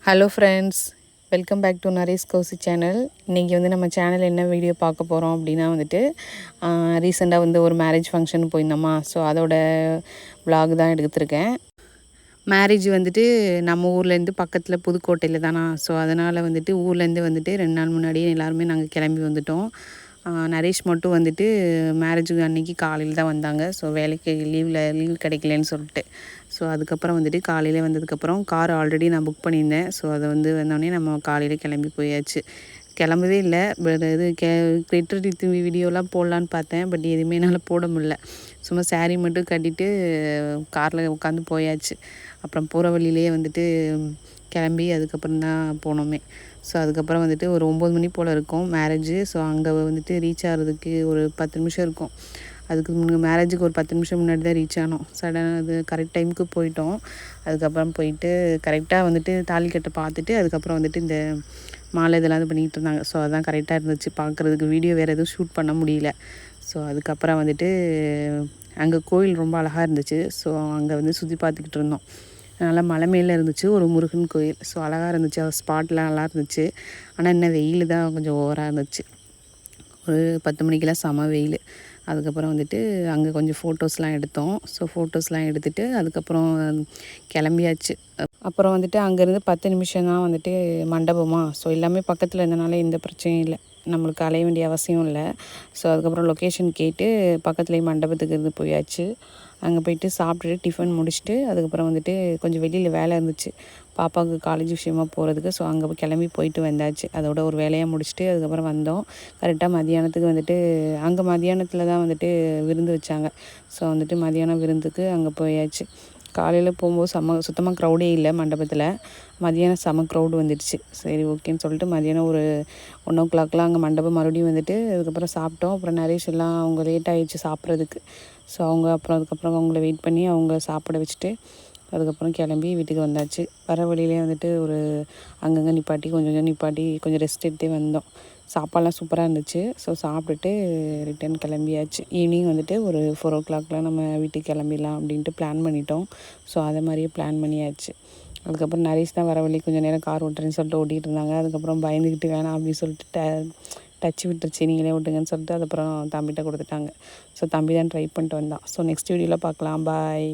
Hello friends, welcome back to Naresh Kousi channel. இன்றைக்கி வந்து நம்ம சேனல் என்ன வீடியோ பார்க்க போகிறோம் அப்படின்னா வந்துட்டு ரீசெண்டாக வந்து ஒரு மேரேஜ் ஃபங்க்ஷன் போயிருந்தோமா. ஸோ அதோட விலாக் தான் எடுத்துருக்கேன். மேரேஜ் வந்துட்டு நம்ம ஊர்லேருந்து பக்கத்தில் புதுக்கோட்டையில் தானா. ஸோ அதனால் வந்துட்டு ஊர்லேருந்து வந்துட்டு 2 நாள் முன்னாடியே எல்லாருமே நாங்கள் கிளம்பி வந்துட்டோம். நரேஷ் மட்டும் வந்துட்டு மேரேஜுக்கு அன்றைக்கி காலையில் தான் வந்தாங்க. ஸோ வேலைக்கு லீவ் கிடைக்கலன்னு சொல்லிட்டு. ஸோ அதுக்கப்புறம் வந்துட்டு காலையில் வந்ததுக்கப்புறம் கார் ஆல்ரெடி நான் புக் பண்ணியிருந்தேன். ஸோ அதை வந்து வந்தோடனே நம்ம காலையில் கிளம்பி போயாச்சு. கிளம்பவே இல்லை. பட் இது கெட்டு வீடியோலாம் போடலான்னு பார்த்தேன். பட் எதுவுமே என்னால் போட முடில. சும்மா சாரீ மட்டும் கட்டிட்டு காரில் உட்காந்து போயாச்சு. அப்புறம் போகிற வழியிலே வந்துட்டு கிளம்பி அதுக்கப்புறம் தான் போனோமே. ஸோ அதுக்கப்புறம் வந்துட்டு ஒரு 9 மணி போல் இருக்கும் மேரேஜு. ஸோ அங்கே வந்துட்டு ரீச் ஆகிறதுக்கு ஒரு 10 நிமிஷம் இருக்கும். அதுக்கு மேரேஜுக்கு ஒரு 10 நிமிஷம் முன்னாடி தான் ரீச் ஆனோம். அது கரெக்ட் டைமுக்கு போயிட்டோம். அதுக்கப்புறம் போயிட்டு கரெக்டாக வந்துட்டு தாலி கட்ட பார்த்துட்டு அதுக்கப்புறம் வந்துட்டு இந்த மாலை இதெல்லாம் இது பண்ணிகிட்டு இருந்தாங்க. ஸோ அதுதான் கரெக்டாக இருந்துச்சு பார்க்குறதுக்கு. வீடியோ வேறு எதுவும் ஷூட் பண்ண முடியல. ஸோ அதுக்கப்புறம் வந்துட்டு அங்கே கோயில் ரொம்ப அழகாக இருந்துச்சு. ஸோ அங்கே வந்து சுற்றி பார்த்துக்கிட்டு இருந்தோம். நல்லா மலை மேலே இருந்துச்சு ஒரு முருகன் கோயில். ஸோ அழகாக இருந்துச்சு. ஸ்பாட்லாம் நல்லா இருந்துச்சு. ஆனால் என்ன வெயில் தான் கொஞ்சம் ஓவராக இருந்துச்சு. ஒரு 10 மணிக்கெலாம் செம வெயில். அதுக்கப்புறம் வந்துட்டு அங்கே கொஞ்சம் ஃபோட்டோஸ்லாம் எடுத்தோம். ஸோ ஃபோட்டோஸ்லாம் எடுத்துகிட்டு அதுக்கப்புறம் கிளம்பியாச்சு. அப்புறம் வந்துட்டு அங்கேருந்து 10 நிமிஷம் தான் வந்துட்டு மண்டபமா. ஸோ எல்லாமே பக்கத்தில் இருந்தனால எந்த பிரச்சனையும் இல்லை. நம்மளுக்கு அலைய வேண்டிய அவசியம் இல்லை. ஸோ அதுக்கப்புறம் லொக்கேஷன் கேட்டு பக்கத்துலேயே மண்டபத்துக்கு இருந்து போயாச்சு. அங்கே போயிட்டு சாப்பிட்டுட்டு டிஃபன் முடிச்சுட்டு அதுக்கப்புறம் வந்துட்டு கொஞ்சம் வெளியில் வேலை இருந்துச்சு பாப்பாவுக்கு காலேஜ் விஷயமாக போகிறதுக்கு. ஸோ அங்கே கிளம்பி போயிட்டு வந்தாச்சு. அதோட ஒரு வேலையாக முடிச்சுட்டு அதுக்கப்புறம் வந்தோம். கரெக்டாக மதியானத்துக்கு வந்துட்டு அங்கே மதியானத்தில் தான் வந்துட்டு விருந்து வச்சாங்க. ஸோ வந்துட்டு மதியானம் விருந்துக்கு அங்கே போயாச்சு. காலையில் போகும்போது சுத்தமாக க்ரௌடே இல்லை மண்டபத்தில். மதியானம் செம க்ரௌடு வந்துடுச்சு. சரி ஓகேன்னு சொல்லிட்டு மதியானம் ஒரு 1:00 அங்கே மண்டபம் மறுபடியும் வந்துட்டு அதுக்கப்புறம் சாப்பிட்டோம். அப்புறம் நரேஷ் எல்லாம் அவங்க லேட் ஆகிடுச்சு சாப்பிட்றதுக்கு. ஸோ அதுக்கப்புறம் அவங்கள வெயிட் பண்ணி அவங்க சாப்பிட வச்சுட்டு அதுக்கப்புறம் கிளம்பி வீட்டுக்கு வந்தாச்சு. வர வழியிலே வந்துட்டு ஒரு அங்கங்கே நிப்பாட்டி கொஞ்சம் நிப்பாட்டி கொஞ்சம் ரெஸ்ட் எடுத்தே வந்தோம். சாப்பாடெலாம் சூப்பராக இருந்துச்சு. ஸோ சாப்பிட்டுட்டு ரிட்டன் கிளம்பியாச்சு. ஈவினிங் வந்துட்டு ஒரு 4:00 நம்ம வீட்டுக்கு கிளம்பிடலாம் அப்படின்ட்டு பிளான் பண்ணிட்டோம். ஸோ அதை மாதிரியே பிளான் பண்ணியாச்சு. அதுக்கப்புறம் நரேஷ் தான் வர வழி கொஞ்சம் நேரம் கார் ஓட்டுறேன்னு சொல்லிட்டு ஓட்டிகிட்டு இருந்தாங்க. அதுக்கப்புறம் பயந்துக்கிட்டு வேணாம் அப்படின்னு சொல்லிட்டு டச்சு விட்டுருச்சு, நீங்களே ஓட்டுங்கன்னு சொல்லிட்டு அதுக்கப்புறம் தம்பிகிட்ட கொடுத்துட்டாங்க. ஸோ தம்பி தான் ட்ரை பண்ணிட்டு வந்தான். ஸோ நெக்ஸ்ட் வீடியோவில் பார்க்கலாம். பாய்.